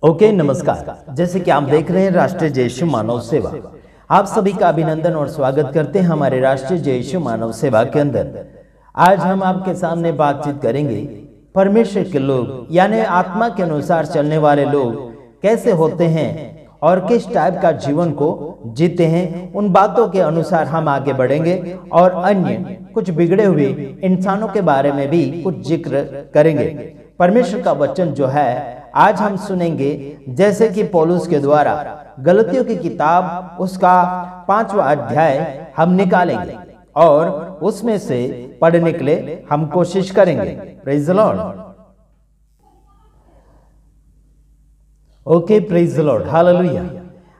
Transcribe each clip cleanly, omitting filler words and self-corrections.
Okay नमस्कार। जैसे कि आप देख रहे हैं राष्ट्रीय जय यीशु मानव सेवा, आप सभी का अभिनंदन और स्वागत करते हैं हमारे राष्ट्रीय जय यीशु मानव सेवा के अंदर। आज हम आपके सामने बातचीत करेंगे परमेश्वर के लोग यानी आत्मा के अनुसार चलने वाले लोग कैसे होते हैं और किस टाइप का जीवन को जीते हैं। उन बातों के अनुसार हम आगे बढ़ेंगे और अन्य कुछ बिगड़े हुए इंसानों के बारे में भी कुछ जिक्र करेंगे। परमेश्वर का वचन जो है आज हम सुनेंगे, जैसे कि पौलुस के द्वारा गलतियों की किताब उसका 5वां अध्याय हम निकालेंगे और उसमें से पढ़ने के लिए हम कोशिश करेंगे। Praise the Lord. Okay, praise the lord, hallelujah.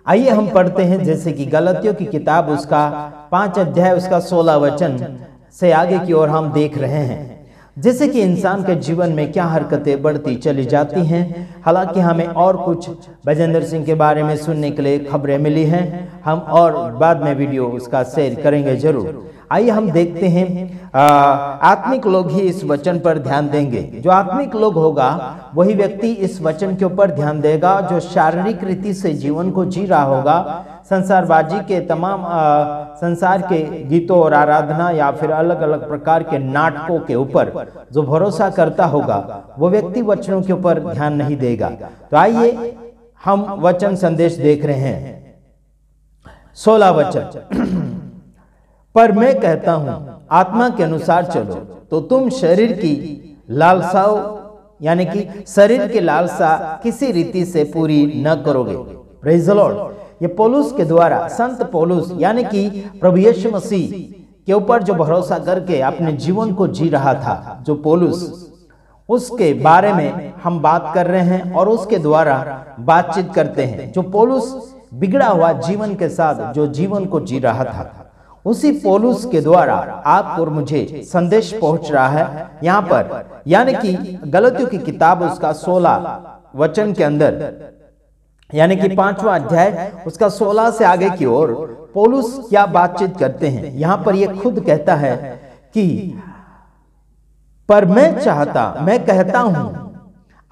आइए हम पढ़ते हैं, जैसे कि गलतियों की किताब उसका 5 अध्याय उसका 16 वचन से आगे की ओर हम देख रहे हैं। जैसे कि इंसान के जीवन में क्या हरकतें बढ़ती चली जाती हैं। हालांकि हमें और कुछ भजेंद्र सिंह के बारे में सुनने के लिए खबरें मिली हैं, हम और बाद में वीडियो उसका शेयर करेंगे जरूर। आइए हम देखते हैं, आत्मिक लोग ही इस वचन पर ध्यान देंगे। जो आत्मिक लोग होगा वही व्यक्ति इस वचन के ऊपर ध्यान देगा। जो शारीरिक रीति से जीवन को जी रहा होगा, संसारबाजी के तमाम संसार के गीतों और आराधना या फिर अलग अलग प्रकार के नाटकों के ऊपर जो भरोसा करता होगा, वो व्यक्ति वचनों के ऊपर ध्यान नहीं देगा। तो आइए हम वचन संदेश देख रहे हैं। 16 वचन, पर मैं कहता हूं आत्मा के अनुसार चलो तो तुम शरीर की लालसाओं यानी कि शरीर की लालसा किसी रीति से पूरी न करोगे। Praise the Lord. ये पौलुस के द्वारा, संत पौलुस यानी कि प्रभु यीशु मसीह के ऊपर जो भरोसा करके अपने जीवन को जी रहा था, जो पौलुस, उसके बारे में हम बात कर रहे हैं और उसके द्वारा बातचीत करते हैं। जो पौलुस बिगड़ा हुआ जीवन के साथ जो जीवन को जी रहा था, उसी पौलुस के द्वारा आपको और मुझे संदेश पहुंच रहा है यहाँ पर। यानी कि गलतियों की किताब उसका 16 वचन के अंदर, यानी कि 5वां अध्याय उसका 16 से आगे की ओर पौलुस क्या बातचीत करते हैं। यहां पर ये खुद कहता है कि पर मैं कहता हूं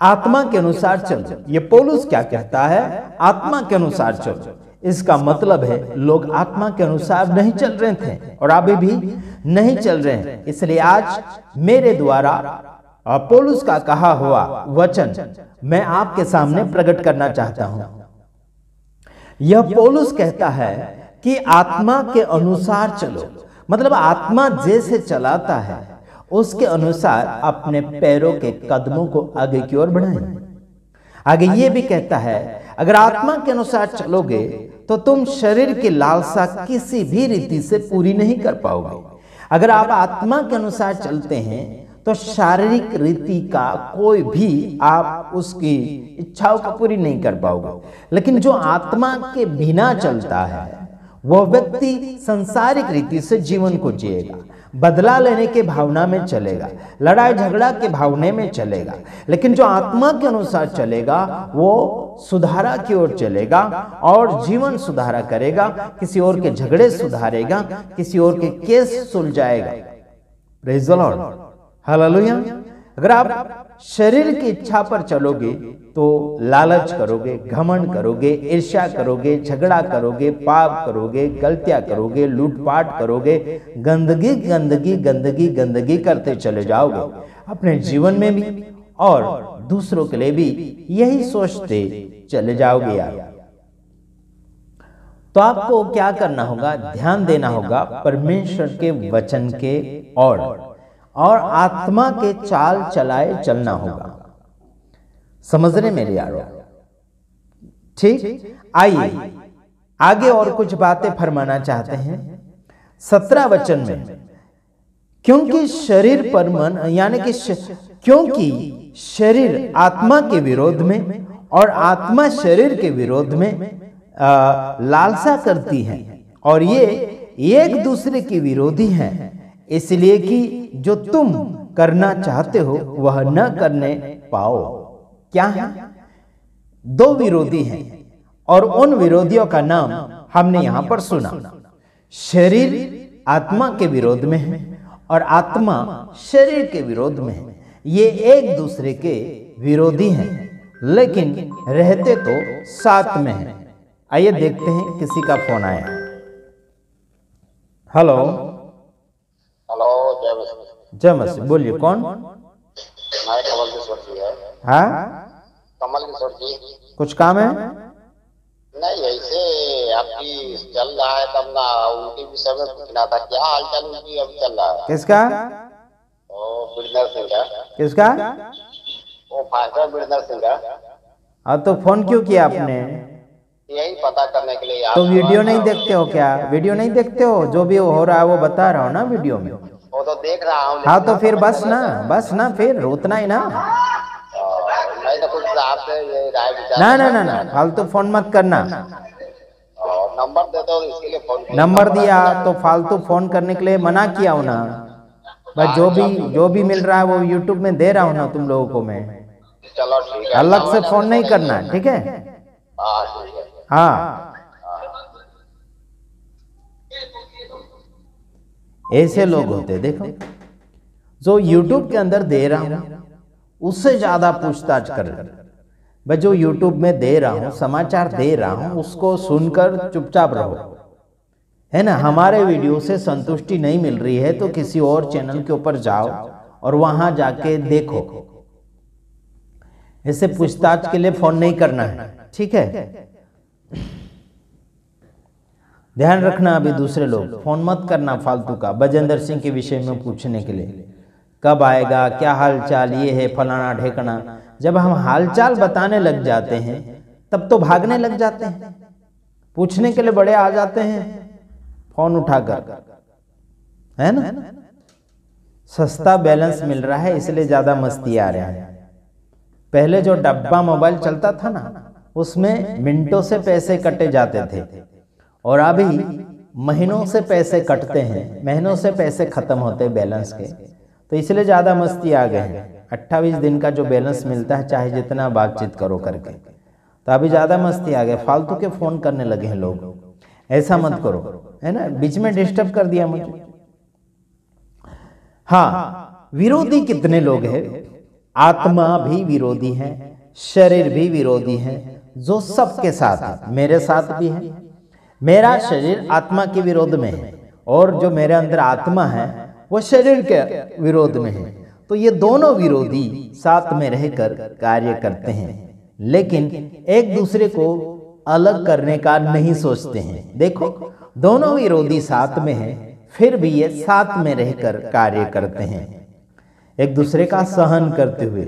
आत्मा के अनुसार चलो। ये पौलुस क्या कहता है? आत्मा के अनुसार चलो। इसका मतलब है लोग आत्मा के अनुसार नहीं चल रहे थे और अभी भी नहीं चल रहे हैं। इसलिए आज मेरे द्वारा पौलुस का कहा हुआ वचन मैं आपके सामने प्रकट करना चाहता हूं। यह पौलुस कहता है कि आत्मा के अनुसार चलो, मतलब आत्मा जैसे चलाता है उसके अनुसार अपने पैरों के कदमों को आगे की ओर बढ़ाएं। आगे ये भी कहता है, अगर आत्मा के अनुसार चलोगे तो तुम शरीर की लालसा किसी भी रीति से पूरी नहीं कर पाओगे। अगर आप आत्मा के अनुसार चलते हैं तो शारीरिक रीति का कोई भी आप उसकी इच्छाओं को पूरी नहीं कर पाओगे। लेकिन जो आत्मा के बिना चलता है वह व्यक्ति संसारिक रीति से जीवन को जिएगा, बदला लेने के भावना में चलेगा, लड़ाई झगड़ा के भावने में चलेगा। लेकिन जो आत्मा के अनुसार चलेगा वो सुधारा की ओर चलेगा और जीवन सुधारा करेगा, किसी और के झगड़े सुधारेगा, किसी और के केस सुलझाएगा। Praise the lord, hallelujah. अगर आप शरीर की इच्छा पर चलोगे तो लालच करोगे, घमंड करोगे, ईर्ष्या करोगे, झगड़ा करोगे, पाप करोगे, गलतियां करोगे, लूटपाट करोगे, गंदगी गंदगी गंदगी गंदगी करते चले जाओगे अपने जीवन में भी और दूसरों के लिए भी यही सोचते चले जाओगे यार। तो आपको क्या करना होगा? ध्यान देना होगा परमेश्वर के वचन के और आत्मा के चाल चलाए चलना होगा। समझ रहे मेरे यारो? ठीक, आइए आगे और कुछ बातें फरमाना चाहते हैं। 17 वचन में, क्योंकि शरीर पर मन यानी कि क्योंकि शरीर आत्मा के विरोध में और आत्मा शरीर के विरोध में लालसा करती है और ये एक दूसरे के विरोधी हैं, इसलिए कि जो तुम करना चाहते हो वह न करने पाओ। क्या है? 2 विरोधी हैं और उन विरोधियों का नाम हमने यहां पर सुना। शरीर आत्मा के विरोध में है और आत्मा शरीर के विरोध में है। ये एक दूसरे के विरोधी हैं। लेकिन रहते तो साथ में हैं। आइए देखते हैं किसी का फोन आया। हेलो। हेलो, जय मसीह। बोलिए, कौन? मैं कमल किशोर जी है। हाँ, कमल किशोर जी। कुछ काम है? नहीं, ऐसे आपकी चल रहा है तब ना, उनके विषय में पूछना था, क्या हाल चाल उनकी अभी चल रहा है? किसका? ओ बिरदर सिंह का। किसका? वो फास्टर बिरदर सिंह का। हाँ, तो फोन क्यों किया आपने? यही पता करने के लिए यार। तो वीडियो नहीं देखते हो क्या? वीडियो नहीं देखते हो? जो भी हो रहा है वो बता रहा हूँ ना वीडियो में। वो तो देख रहा हूँ। हाँ, तो फिर बस ना फिर उतना ही ना। नहीं तो कुछ आपसे ये राय विचार। ना ना ना ना, फालतू फोन मत करना। नंबर दे दो, इसके लिए फोन किया। नंबर दिया तो फालतू फोन करने के लिए मना किया हूं ना। बस जो भी मिल रहा है वो यूट्यूब में दे रहा हूं ना तुम लोगों को मैं। चलो ठीक है, अलग से फोन नहीं करना, ठीक है? हाँ ठीक है। हाँ, ऐसे लोग होते देखो, जो यूट्यूब के अंदर दे रहा हूं उससे ज्यादा पूछताछ कर रहे। भाई, जो यूट्यूब में दे रहा हूं, समाचार दे रहा हूं, उसको सुनकर चुपचाप रहो, है ना? हमारे वीडियो से संतुष्टि नहीं मिल रही है तो किसी और चैनल के ऊपर जाओ और वहां जाके देखो। ऐसे पूछताछ के लिए फोन नहीं करना है, ठीक है? ध्यान रखना, अभी दूसरे लोग फोन मत करना फालतू का बजेंद्र सिंह के विषय में पूछने के लिए, कब आएगा, क्या हालचाल, ये है फलाना ढेकना। जब हम हालचाल बताने लग जाते हैं तब तो भागने लग जाते हैं, पूछने के लिए बड़े आ जाते हैं फोन उठाकर, है ना? सस्ता बैलेंस मिल रहा है इसलिए ज्यादा मस्ती आ रहा है। पहले जो डब्बा मोबाइल चलता था ना, उसमें मिनटों से पैसे कटे जाते थे, और अभी महीनों से पैसे कटते हैं, महीनों से पैसे खत्म होते बैलेंस के, तो इसलिए ज्यादा मस्ती आ गए हैं। 28 दिन का जो बैलेंस मिलता है, चाहे जितना बातचीत करो करके, तो अभी ज्यादा मस्ती आ गए, फालतू के फोन करने लगे हैं लोग। ऐसा मत करो, है ना? बीच में डिस्टर्ब कर दिया मुझे। हाँ, विरोधी कितने लोग हैं? आत्मा भी विरोधी है, शरीर भी विरोधी है, जो सबके साथ है। मेरे साथ भी है। मेरा शरीर आत्मा के विरोध में है, और जो मेरे अंदर आत्मा है वो शरीर के विरोध में है। तो ये दोनों विरोधी साथ में रहकर कार्य करते हैं, लेकिन एक दूसरे को अलग करने का नहीं सोचते हैं। देखो, दोनों विरोधी साथ में हैं, फिर भी ये साथ में रहकर कार्य करते हैं, एक दूसरे का सहन करते हुए।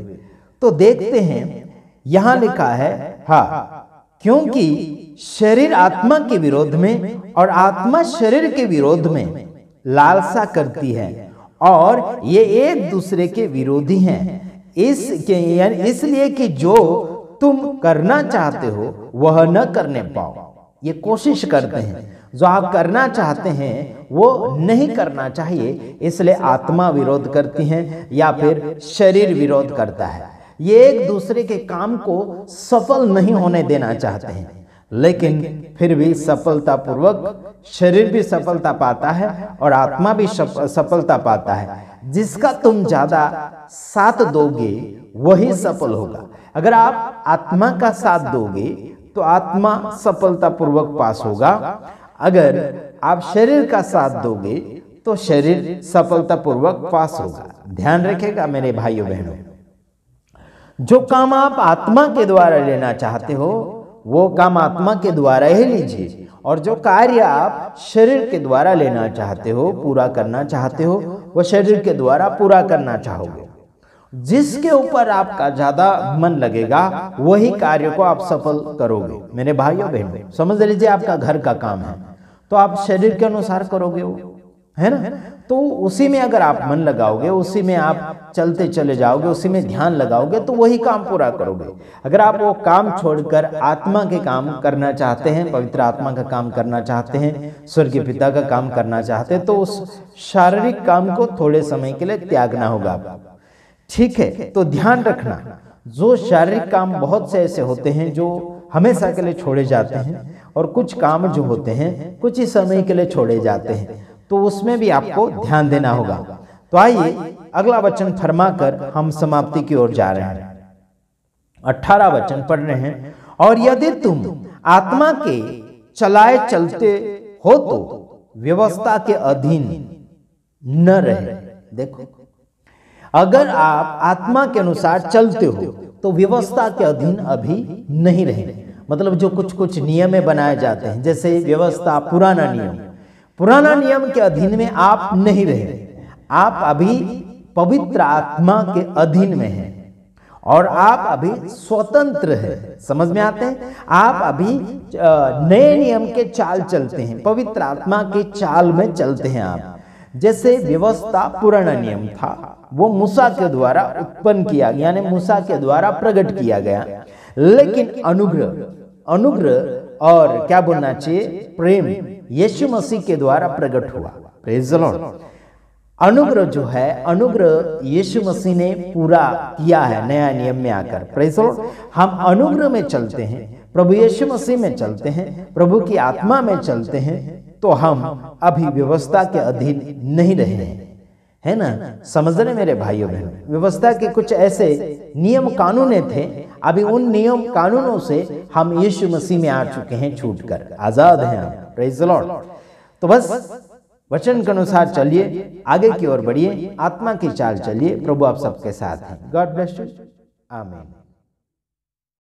तो देखते हैं, यहां लिखा है, हाँ, क्योंकि शरीर आत्मा के विरोध में और आत्मा शरीर के विरोध में लालसा करती है, और ये एक दूसरे के विरोधी हैं। इसलिए कि जो तुम करना चाहते हो वह न करने पाओ। ये कोशिश करते हैं, जो आप करना चाहते हैं वो नहीं करना चाहिए, इसलिए आत्मा विरोध करती है या फिर शरीर विरोध करता है। ये एक दूसरे के काम को सफल नहीं होने देना चाहते हैं, लेकिन फिर भी सफलतापूर्वक शरीर भी सफलता पाता है और आत्मा भी सफलता पाता है। जिसका तुम ज्यादा साथ दोगे वही सफल होगा। अगर आप आत्मा का साथ दोगे तो आत्मा सफलतापूर्वक पास होगा, अगर आप शरीर का साथ दोगे तो शरीर सफलतापूर्वक पास होगा। ध्यान रखिएगा मेरे भाइयों बहनों, जो काम आप आत्मा के द्वारा लेना चाहते हो वो काम आत्मा के द्वारा ही लीजिए, और जो कार्य आप शरीर के द्वारा लेना चाहते हो, पूरा करना चाहते हो, वो शरीर के द्वारा पूरा करना चाहोगे। जिसके ऊपर आपका ज्यादा मन लगेगा वही कार्य को आप सफल करोगे। मेरे भाइयों बहनों, समझ लीजिए आपका घर का काम है तो आप शरीर के अनुसार करोगे, वो है ना? तो उसी में अगर आप मन लगाओगे, उसी में आप चलते चले जाओगे, उसी में ध्यान लगाओगे तो वही काम पूरा करोगे। अगर आप वो काम छोड़कर आत्मा के काम करना चाहते हैं, पवित्र आत्मा का काम करना चाहते हैं, स्वर्गीय पिता का काम करना चाहते हैं, तो उस शारीरिक काम को थोड़े समय के लिए त्यागना होगा, ठीक है? तो ध्यान रखना, जो शारीरिक काम बहुत से ऐसे होते हैं जो हमेशा के लिए छोड़े जाते हैं, और कुछ काम जो होते हैं कुछ ही समय के लिए छोड़े जाते हैं, तो उसमें भी आपको ध्यान देना होगा। तो आइए अगला वचन फरमाकर हम समाप्ति की ओर जा रहे हैं। 18 वचन पढ़ रहे हैं। और यदि तुम आत्मा के चलाए चलते हो तो व्यवस्था के अधीन न रहे। देखो, अगर आप आत्मा के अनुसार चलते हो तो व्यवस्था के अधीन अभी नहीं रहे। मतलब जो कुछ कुछ नियम बनाए जाते हैं, जैसे व्यवस्था, पुराना नियम के अधीन में आप नहीं रहे। आप अभी पवित्र आत्मा के अधीन में हैं और आप अभी स्वतंत्र हैं। समझ में आते हैं? आप अभी नए नियम के चाल चलते हैं, पवित्र आत्मा के चाल में चलते हैं आप। जैसे व्यवस्था पुराना नियम था, वो मूसा के द्वारा उत्पन्न किया, यानी मूसा के द्वारा प्रकट किया गया। लेकिन अनुग्रह और क्या बोलना चाहिए, प्रेम यीशु मसीह के द्वारा प्रकट हुआ। Praise the Lord. अनुग्रह जो है, अनुग्रह यीशु मसीह ने पूरा किया है नया नियम में आकर। Praise the Lord. हम अनुग्रह में चलते हैं, प्रभु यीशु मसीह में चलते हैं, प्रभु की आत्मा में चलते हैं, तो हम अभी व्यवस्था के अधीन नहीं रहे हैं, है ना? समझ रहे मेरे भाइयों बहनों? व्यवस्था के कुछ ऐसे नियम कानून थे, अभी उन नियम कानूनों से हम यीशु मसीह में आ चुके हैं, छूटकर आजाद हैं हम। Praise the Lord. तो बस वचन के अनुसार चलिए, आगे की ओर बढ़िए, आत्मा की चाल चलिए। प्रभु आप सबके साथ हैं। God bless you. आमीन।